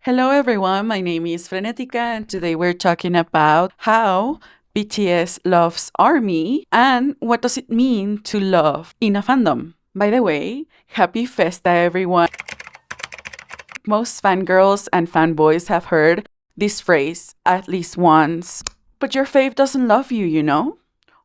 Hello, everyone. My name is Frenetica, and today we're talking about how BTS loves ARMY and what does it mean to love in a fandom. By the way, happy Festa, everyone. Most fangirls and fanboys have heard this phrase at least once. But your fave doesn't love you, you know?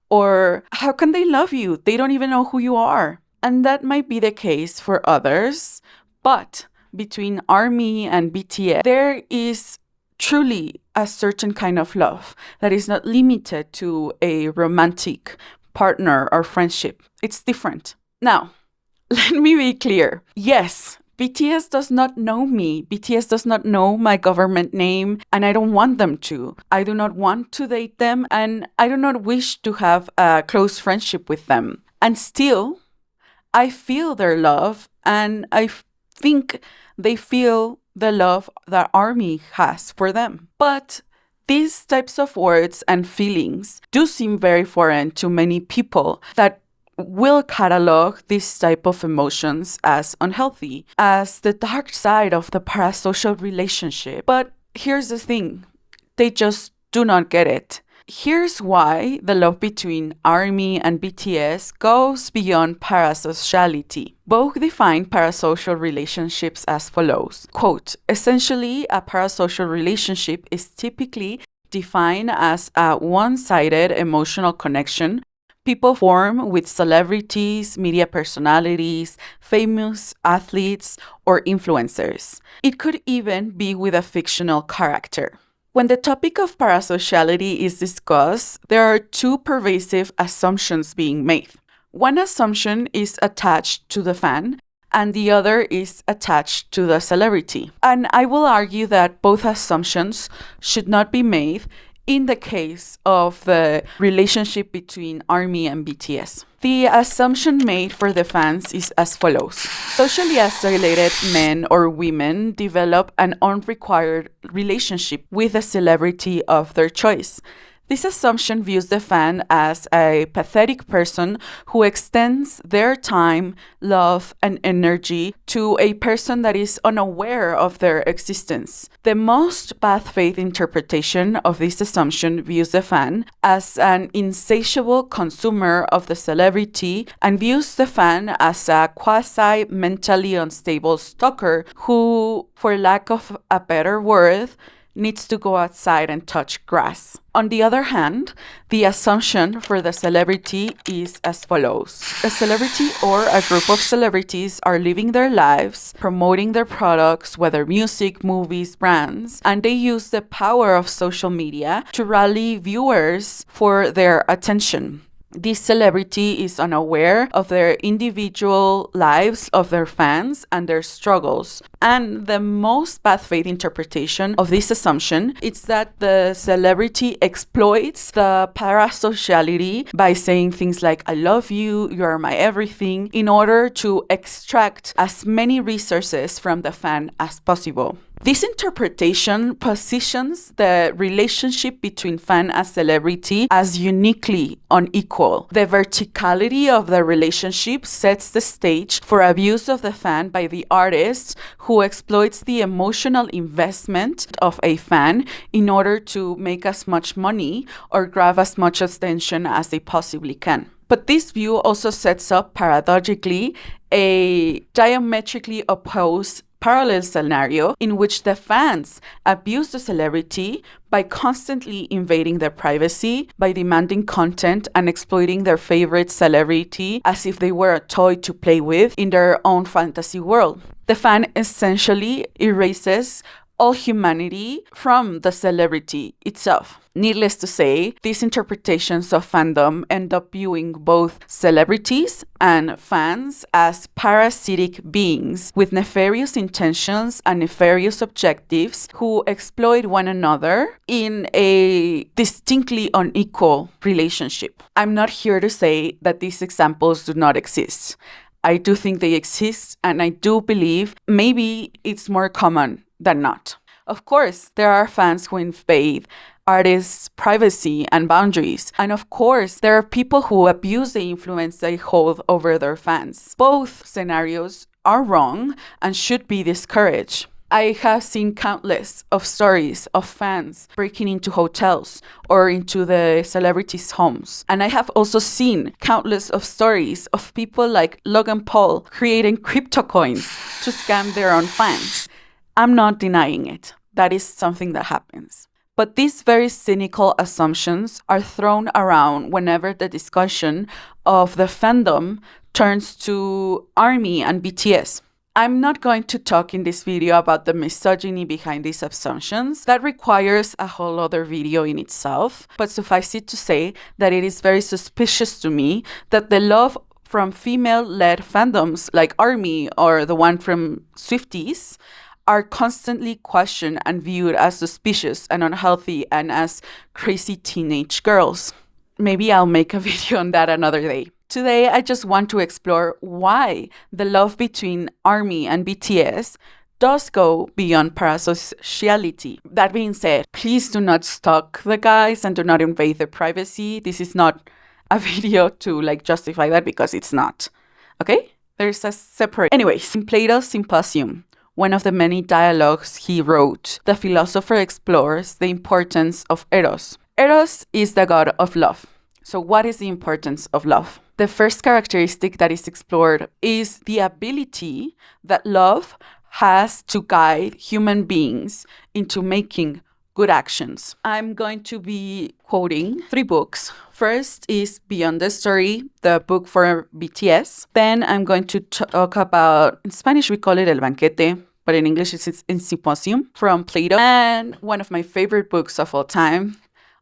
Or how can they love you? They don't even know who you are. And that might be the case for others, but between ARMY and BTS, there is truly a certain kind of love that is not limited to a romantic partner or friendship. It's different. Now, let me be clear. Yes, BTS does not know me. BTS does not know my government name, and I don't want them to. I do not want to date them, and I do not wish to have a close friendship with them. And still, I feel their love, and I think they feel the love that ARMY has for them. But these types of words and feelings do seem very foreign to many people that will catalog this type of emotions as unhealthy, as the dark side of the parasocial relationship. But here's the thing, they just do not get it. Here's why the love between ARMY and BTS goes beyond parasociality. Both define parasocial relationships as follows. Quote, essentially, a parasocial relationship is typically defined as a one-sided emotional connection people form with celebrities, media personalities, famous athletes, or influencers. It could even be with a fictional character. When the topic of parasociality is discussed, there are two pervasive assumptions being made. One assumption is attached to the fan, and the other is attached to the celebrity. And I will argue that both assumptions should not be made in the case of the relationship between ARMY and BTS. The assumption made for the fans is as follows. Socially isolated men or women develop an unrequired relationship with a celebrity of their choice. This assumption views the fan as a pathetic person who extends their time, love, and energy to a person that is unaware of their existence. The most bad faith interpretation of this assumption views the fan as an insatiable consumer of the celebrity and views the fan as a quasi-mentally unstable stalker who, for lack of a better word, needs to go outside and touch grass. On the other hand, the assumption for the celebrity is as follows. A celebrity or a group of celebrities are living their lives, promoting their products, whether music, movies, brands, and they use the power of social media to rally viewers for their attention. This celebrity is unaware of their individual lives of their fans and their struggles. And the most bad faith interpretation of this assumption is that the celebrity exploits the parasociality by saying things like, I love you, you are my everything, in order to extract as many resources from the fan as possible. This interpretation positions the relationship between fan and celebrity as uniquely unequal. The verticality of the relationship sets the stage for abuse of the fan by the artist who exploits the emotional investment of a fan in order to make as much money or grab as much attention as they possibly can. But this view also sets up, paradoxically, a diametrically opposed parallel scenario in which the fans abuse the celebrity by constantly invading their privacy, by demanding content and exploiting their favorite celebrity as if they were a toy to play with in their own fantasy world. The fan essentially erases all humanity from the celebrity itself. Needless to say, these interpretations of fandom end up viewing both celebrities and fans as parasitic beings with nefarious intentions and nefarious objectives who exploit one another in a distinctly unequal relationship. I'm not here to say that these examples do not exist. I do think they exist, and I do believe maybe it's more common than not. Of course, there are fans who invade artists' privacy and boundaries. And of course, there are people who abuse the influence they hold over their fans. Both scenarios are wrong and should be discouraged. I have seen countless of stories of fans breaking into hotels or into the celebrities' homes. And I have also seen countless of stories of people like Logan Paul creating crypto coins to scam their own fans. I'm not denying it. That is something that happens. But these very cynical assumptions are thrown around whenever the discussion of the fandom turns to ARMY and BTS. I'm not going to talk in this video about the misogyny behind these assumptions. That requires a whole other video in itself. But suffice it to say that it is very suspicious to me that the love from female-led fandoms like ARMY or the one from Swifties are constantly questioned and viewed as suspicious and unhealthy and as crazy teenage girls. Maybe I'll make a video on that another day. Today, I just want to explore why the love between ARMY and BTS does go beyond parasociality. That being said, please do not stalk the guys and do not invade their privacy. This is not a video to justify that because it's not. Okay? There's a separate... Anyways, in Plato's Symposium, one of the many dialogues he wrote, the philosopher explores the importance of Eros. Eros is the god of love. So what is the importance of love? The first characteristic that is explored is the ability that love has to guide human beings into making good actions. I'm going to be quoting 3 books. First is Beyond the Story, the book for BTS. Then I'm going to talk about, in Spanish we call it El Banquete, but in English it's in Symposium from Plato. And one of my favorite books of all time,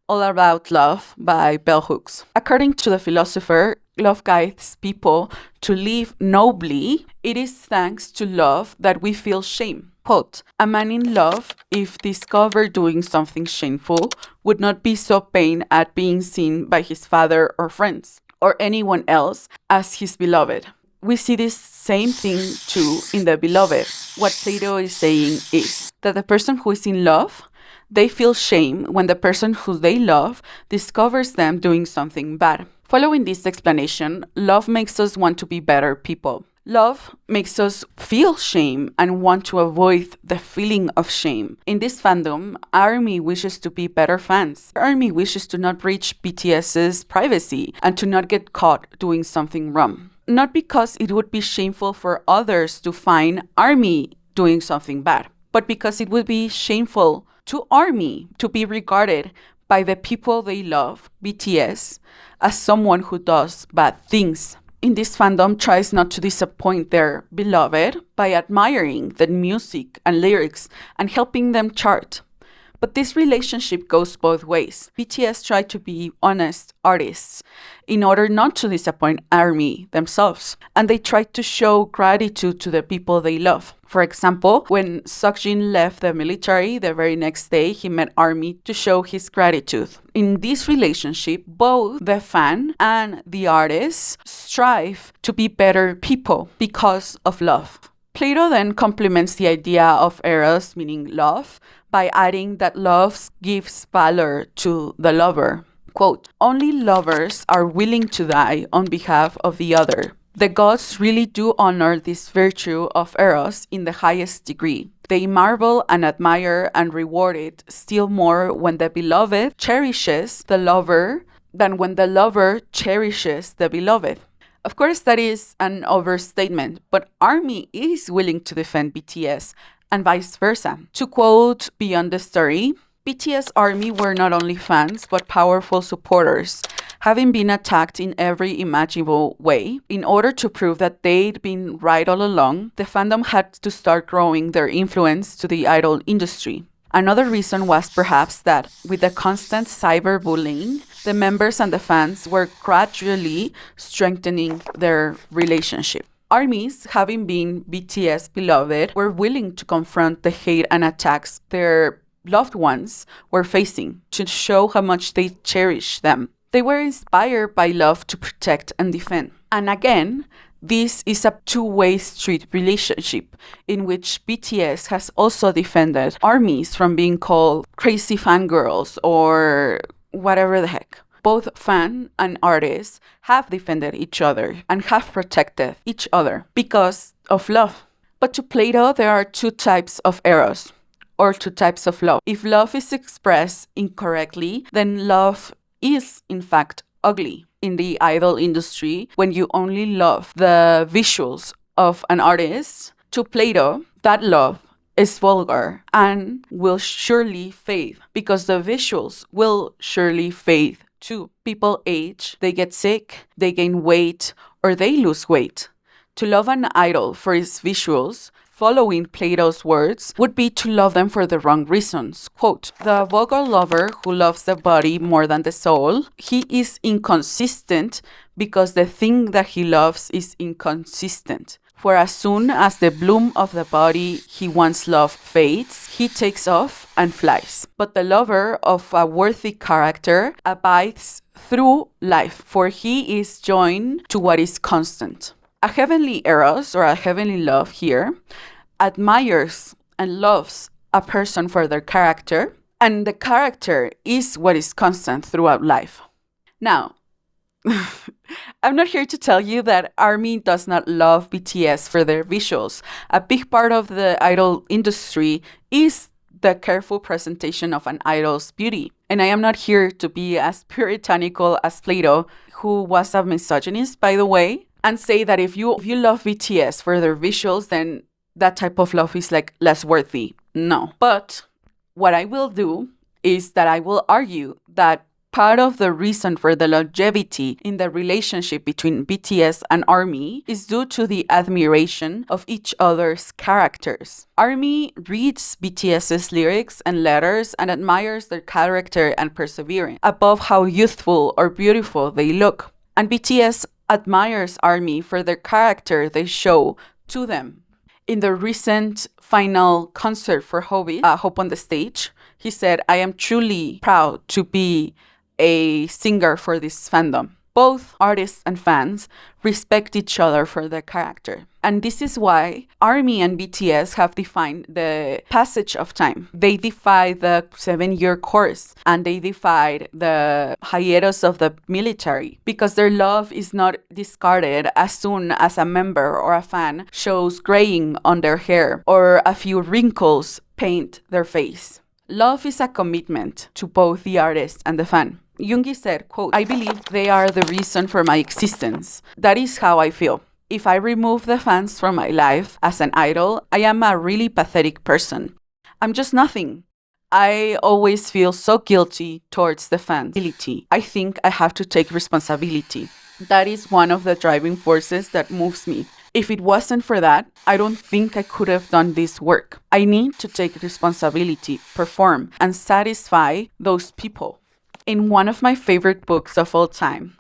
All About Love by Bell Hooks. According to the philosopher, love guides people to live nobly. It is thanks to love that we feel shame. Quote, a man in love, if discovered doing something shameful, would not be so pained at being seen by his father or friends, or anyone else as his beloved. We see this same thing too in the beloved. What Plato is saying is that the person who is in love, they feel shame when the person who they love discovers them doing something bad. Following this explanation, love makes us want to be better people. Love makes us feel shame and want to avoid the feeling of shame. In this fandom, ARMY wishes to be better fans. ARMY wishes to not breach BTS's privacy and to not get caught doing something wrong. Not because it would be shameful for others to find ARMY doing something bad, but because it would be shameful to ARMY to be regarded by the people they love, BTS, as someone who does bad things. In this fandom tries not to disappoint their beloved by admiring the music and lyrics and helping them chart. But this relationship goes both ways. BTS try to be honest artists in order not to disappoint ARMY themselves, and they try to show gratitude to the people they love. For example, when Seokjin left the military, the very next day he met ARMY to show his gratitude. In this relationship, both the fan and the artist strive to be better people because of love. Plato then complements the idea of Eros, meaning love, by adding that love gives valor to the lover. Quote, only lovers are willing to die on behalf of the other. The gods really do honor this virtue of Eros in the highest degree. They marvel and admire and reward it still more when the beloved cherishes the lover than when the lover cherishes the beloved. Of course, that is an overstatement, but ARMY is willing to defend BTS and vice versa. To quote Beyond the Story, BTS-ARMY were not only fans, but powerful supporters, having been attacked in every imaginable way. In order to prove that they'd been right all along, the fandom had to start growing their influence to the idol industry. Another reason was perhaps that with the constant cyberbullying, the members and the fans were gradually strengthening their relationship. ARMYs, having been BTS beloved, were willing to confront the hate and attacks their loved ones were facing to show how much they cherish them. They were inspired by love to protect and defend. And again, this is a two-way street relationship in which BTS has also defended ARMYs from being called crazy fangirls or whatever the heck. Both fan and artists have defended each other and have protected each other because of love. But to Plato, there are two types of Eros, or two types of love. If love is expressed incorrectly, then love is, in fact, ugly. In the idol industry, when you only love the visuals of an artist, to Plato, that love is vulgar and will surely fade, because the visuals will surely fade too. People age, they get sick, they gain weight, or they lose weight. To love an idol for its visuals, following Plato's words, would be to love them for the wrong reasons. Quote, "The vulgar lover who loves the body more than the soul, he is inconsistent because the thing that he loves is inconsistent. For as soon as the bloom of the body he once loved fades, he takes off and flies. But the lover of a worthy character abides through life, for he is joined to what is constant." A heavenly Eros, or a heavenly love here, admires and loves a person for their character, and the character is what is constant throughout life. Now, I'm not here to tell you that ARMY does not love BTS for their visuals. A big part of the idol industry is the careful presentation of an idol's beauty. And I am not here to be as puritanical as Plato, who was a misogynist, by the way, and say that if you love BTS for their visuals, then that type of love is like less worthy. No. But what I will do is that I will argue that part of the reason for the longevity in the relationship between BTS and ARMY is due to the admiration of each other's characters. ARMY reads BTS's lyrics and letters and admires their character and perseverance above how youthful or beautiful they look. And BTS admires ARMY for their character they show to them. In the recent final concert for Hope on the Stage, he said, "I am truly proud to be a singer for this fandom." Both artists and fans respect each other for their character. And this is why ARMY and BTS have defined the passage of time. They defy the 7-year course, and they defied the hiatus of the military, because their love is not discarded as soon as a member or a fan shows graying on their hair or a few wrinkles paint their face. Love is a commitment to both the artist and the fan. Yoongi said, quote, "I believe they are the reason for my existence. That is how I feel. If I remove the fans from my life as an idol, I am a really pathetic person. I'm just nothing. I always feel so guilty towards the fans. I think I have to take responsibility. That is one of the driving forces that moves me. If it wasn't for that, I don't think I could have done this work. I need to take responsibility, perform, and satisfy those people." In one of my favorite books of all time,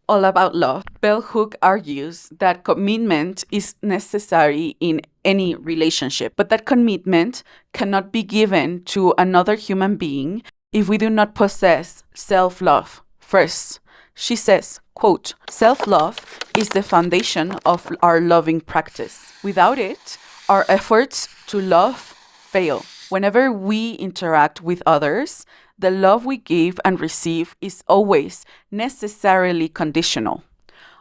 All About Love, Bell Hook argues that commitment is necessary in any relationship, but that commitment cannot be given to another human being if we do not possess self-love first. She says, quote, "Self-love is the foundation of our loving practice. Without it, our efforts to love fail. Whenever we interact with others, the love we give and receive is always necessarily conditional.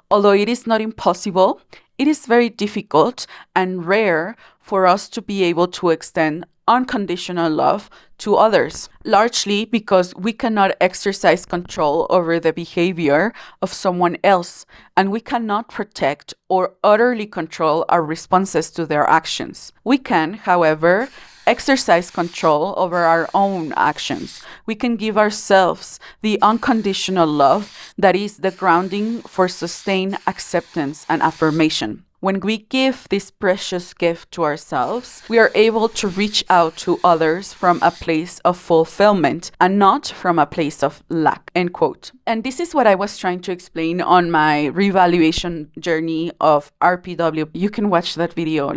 Although it is not impossible, it is very difficult and rare for us to be able to extend unconditional love to others, largely because we cannot exercise control over the behavior of someone else, and we cannot protect or utterly control our responses to their actions. We can, however, exercise control over our own actions. We can give ourselves the unconditional love that is the grounding for sustained acceptance and affirmation. When we give this precious gift to ourselves, we are able to reach out to others from a place of fulfillment and not from a place of lack," end quote. And this is what I was trying to explain on my revaluation journey of RPWP. You can watch that video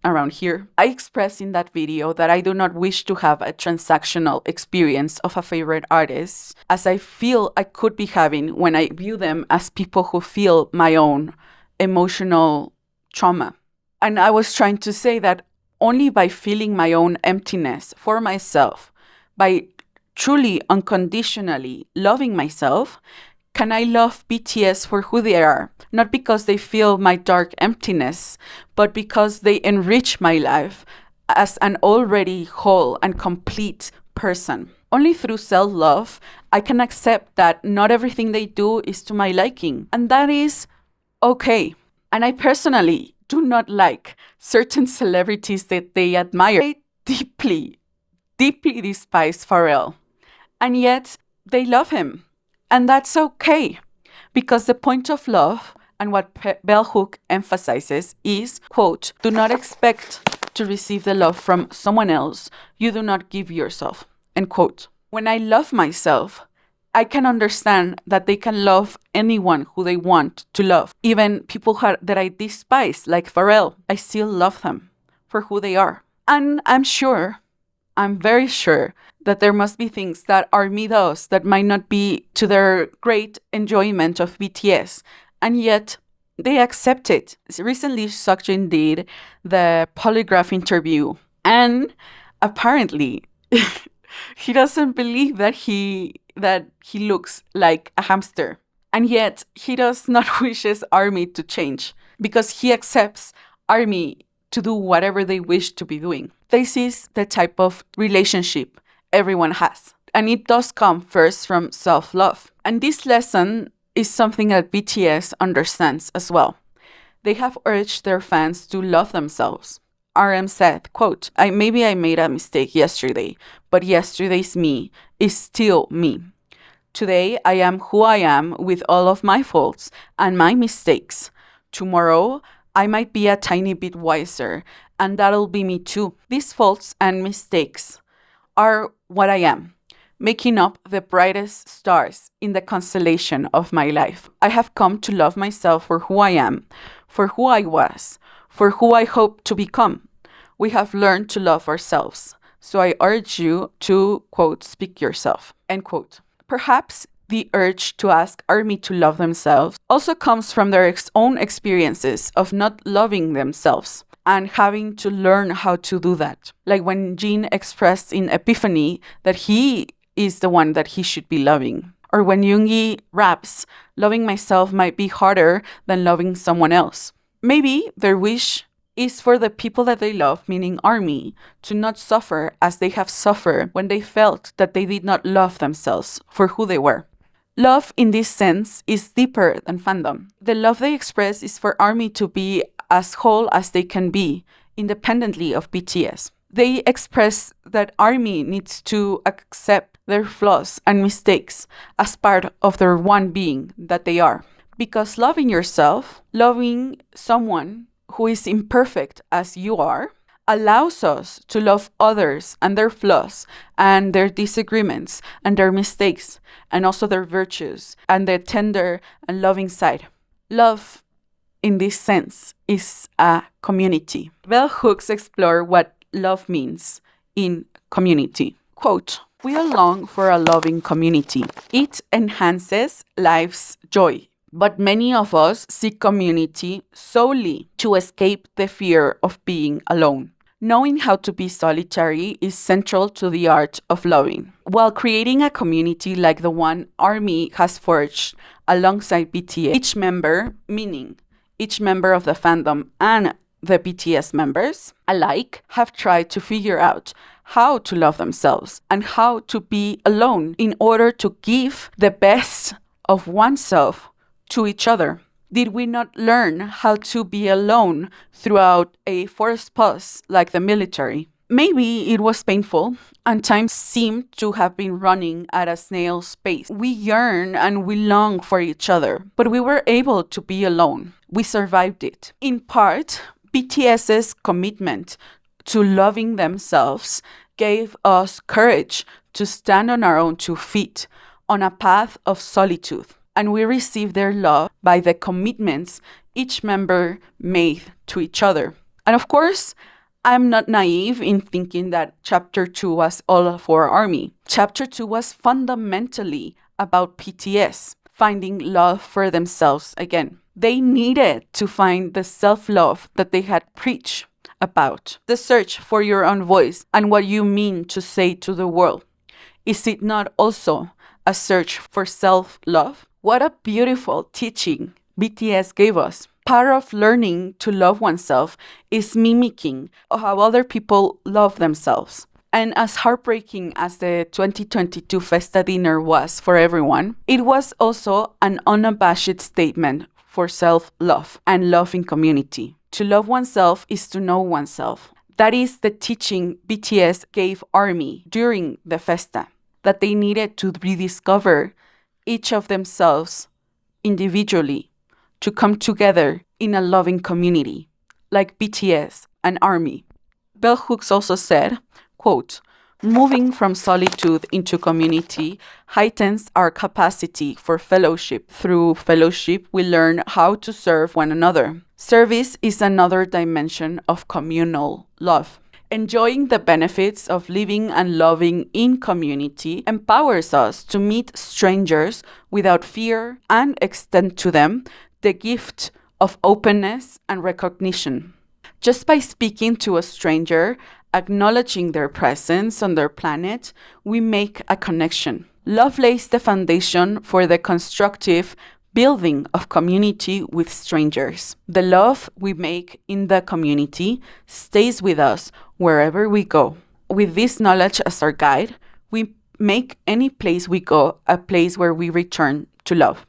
around here. I express in that video that I do not wish to have a transactional experience of a favorite artist, as I feel I could be having when I view them as people who feel my own emotional trauma. And I was trying to say that only by feeling my own emptiness for myself, by truly unconditionally loving myself, Can I love BTS for who they are? Not because they fill my dark emptiness, but because they enrich my life as an already whole and complete person. Only through self-love, I can accept that not everything they do is to my liking. And that is okay. And I personally do not like certain celebrities that they admire. I deeply, deeply despise Pharrell. And yet, they love him. And that's okay. Because the point of love, and what Bell Hook emphasizes, is, quote, do not expect to receive the love from someone else you do not give yourself, end quote. When I love myself, I can understand that they can love anyone who they want to love. Even people that I despise, like Pharrell, I still love them for who they are. And I'm very sure that there must be things that ARMY does that might not be to their great enjoyment of BTS. And yet, they accept it. Recently, Seokjin did the polygraph interview. And apparently, he doesn't believe that he looks like a hamster. And yet, he does not wishes ARMY to change because he accepts ARMY to do whatever they wish to be doing. This is the type of relationship everyone has. And it does come first from self-love. And this lesson is something that BTS understands as well. They have urged their fans to love themselves. RM said, quote, maybe I made a mistake yesterday, but yesterday's me is still me. Today, I am who I am with all of my faults and my mistakes. Tomorrow, I might be a tiny bit wiser, and that'll be me too. These faults and mistakes are what I am, making up the brightest stars in the constellation of my life. I have come to love myself for who I am, for who I was, for who I hope to become. We have learned to love ourselves. So I urge you to, quote, speak yourself, end quote. Perhaps the urge to ask ARMY to love themselves also comes from their own experiences of not loving themselves and having to learn how to do that. Like when Jin expressed in Epiphany that he is the one that he should be loving. Or when Yoongi raps, loving myself might be harder than loving someone else. Maybe their wish is for the people that they love, meaning ARMY, to not suffer as they have suffered when they felt that they did not love themselves for who they were. Love in this sense is deeper than fandom. The love they express is for ARMY to be as whole as they can be, independently of BTS. They express that ARMY needs to accept their flaws and mistakes as part of their one being that they are. Because loving yourself, loving someone who is imperfect as you are, allows us to love others and their flaws and their disagreements and their mistakes and also their virtues and their tender and loving side. Love, in this sense, is a community. Bell Hooks explore what love means in community. Quote, we all long for a loving community. It enhances life's joy. But many of us seek community solely to escape the fear of being alone. Knowing how to be solitary is central to the art of loving. While creating a community like the one ARMY has forged alongside BTS, each member, meaning each member of the fandom and the BTS members alike, have tried to figure out how to love themselves and how to be alone in order to give the best of oneself to each other. Did we not learn how to be alone throughout a forced pause like the military? Maybe it was painful and time seemed to have been running at a snail's pace. We yearn and we long for each other, but we were able to be alone. We survived it. In part, BTS's commitment to loving themselves gave us courage to stand on our own 2 feet on a path of solitude. And we received their love by the commitments each member made to each other. And of course, I'm not naive in thinking that Chapter 2 was all for ARMY. Chapter 2 was fundamentally about BTS finding love for themselves again. They needed to find the self-love that they had preached about. The search for your own voice and what you mean to say to the world. Is it not also a search for self-love? What a beautiful teaching BTS gave us. Part of learning to love oneself is mimicking how other people love themselves. And as heartbreaking as the 2022 Festa dinner was for everyone, it was also an unabashed statement for self-love and love in community. To love oneself is to know oneself. That is the teaching BTS gave ARMY during the Festa, that they needed to rediscover each of themselves individually to come together in a loving community, like BTS and ARMY. Bell Hooks also said, quote, moving from solitude into community heightens our capacity for fellowship. Through fellowship, we learn how to serve one another. Service is another dimension of communal love. Enjoying the benefits of living and loving in community empowers us to meet strangers without fear and extend to them the gift of openness and recognition. Just by speaking to a stranger, acknowledging their presence on their planet, we make a connection. Love lays the foundation for the constructive building of community with strangers. The love we make in the community stays with us wherever we go. With this knowledge as our guide, we make any place we go a place where we return to love.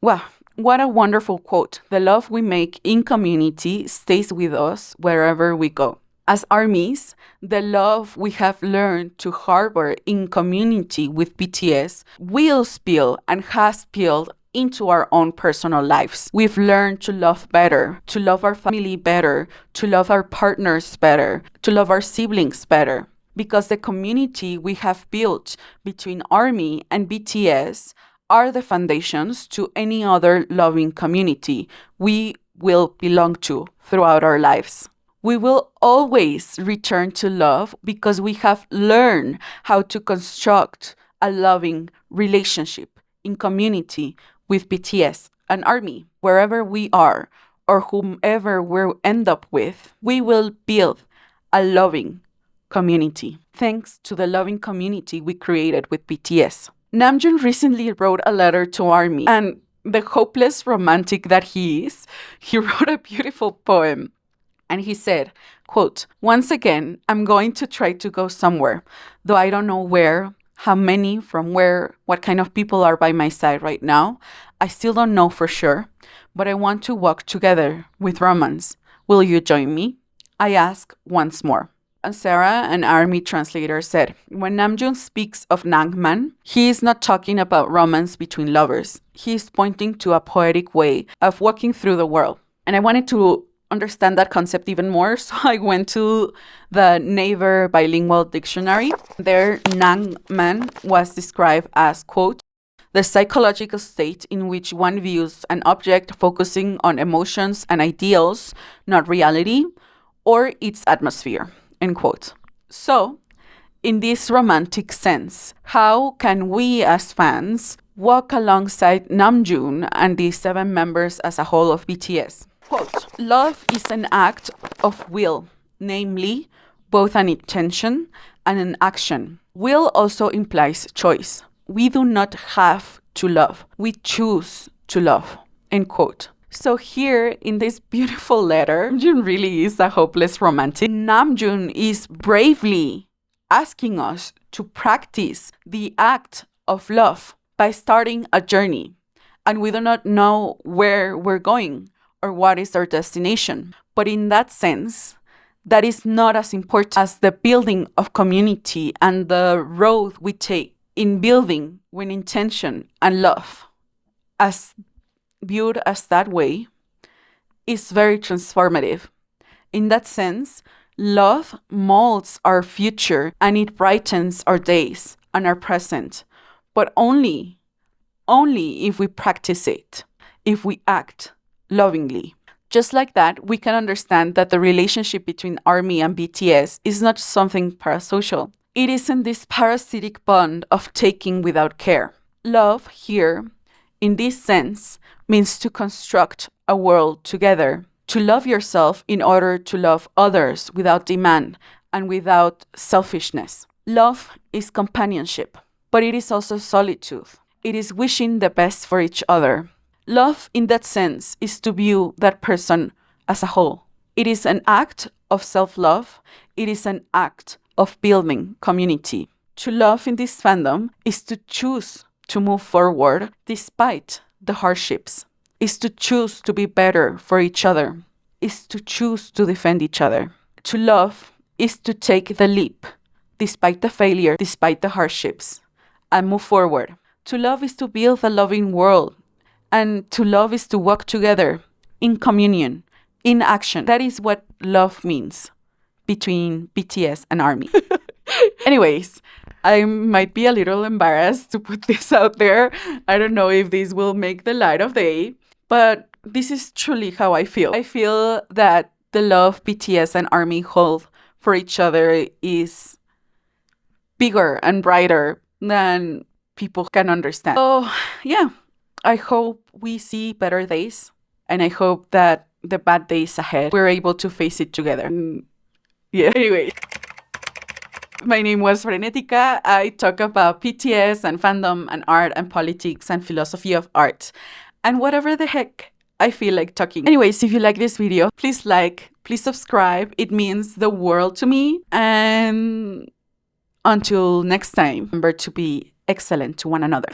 Wow, what a wonderful quote. The love we make in community stays with us wherever we go. As ARMYs, the love we have learned to harbor in community with BTS will spill and has spilled into our own personal lives. We've learned to love better, to love our family better, to love our partners better, to love our siblings better. Because the community we have built between ARMY and BTS are the foundations to any other loving community we will belong to throughout our lives. We will always return to love because we have learned how to construct a loving relationship in community with BTS and ARMY. Wherever we are or whomever we'll end up with, we will build a loving community thanks to the loving community we created with BTS. Namjoon recently wrote a letter to ARMY, and the hopeless romantic that he is, he wrote a beautiful poem. And he said, quote, once again, I'm going to try to go somewhere, though I don't know where, how many, from where, what kind of people are by my side right now. I still don't know for sure, but I want to walk together with romance. Will you join me? I ask once more. And Sarah, an ARMY translator, said, when Namjoon speaks of Nangman, he is not talking about romance between lovers. He is pointing to a poetic way of walking through the world. And I wanted to understand that concept even more, so I went to the Naver Bilingual Dictionary. There, Nangman was described as, quote, the psychological state in which one views an object focusing on emotions and ideals, not reality, or its atmosphere, end quote. So, in this romantic sense, how can we as fans walk alongside Namjoon and the 7 members as a whole of BTS? Quote, love is an act of will, namely, both an intention and an action. Will also implies choice. We do not have to love. We choose to love, end quote. So here in this beautiful letter, Namjoon really is a hopeless romantic. Namjoon is bravely asking us to practice the act of love by starting a journey. And we do not know where we're going or what is our destination. But in that sense, that is not as important as the building of community and the road we take in building with intention and love. As viewed as that way, is very transformative. In that sense, love molds our future and it brightens our days and our present, but only if we practice it, if we act lovingly. Just like that, we can understand that the relationship between ARMY and BTS is not something parasocial. It isn't this parasitic bond of taking without care. Love here, in this sense, means to construct a world together, to love yourself in order to love others without demand and without selfishness. Love is companionship, but it is also solitude. It is wishing the best for each other. Love, in that sense, is to view that person as a whole. It is an act of self-love. It is an act of building community. To love in this fandom is to choose to move forward despite the hardships, is to choose to be better for each other, is to choose to defend each other. To love is to take the leap despite the failure, despite the hardships, and move forward. To love is to build a loving world, and to love is to walk together in communion, in action. That is what love means between BTS and ARMY. Anyways, I might be a little embarrassed to put this out there. I don't know if this will make the light of day, but this is truly how I feel. I feel that the love BTS and ARMY hold for each other is bigger and brighter than people can understand. So, yeah, I hope we see better days, and I hope that the bad days ahead, we're able to face it together. Yeah, anyway. My name was Frenetica. I talk about BTS and fandom and art and politics and philosophy of art and whatever the heck I feel like talking. Anyways, if you like this video, please like, please subscribe. It means the world to me. And until next time, remember to be excellent to one another.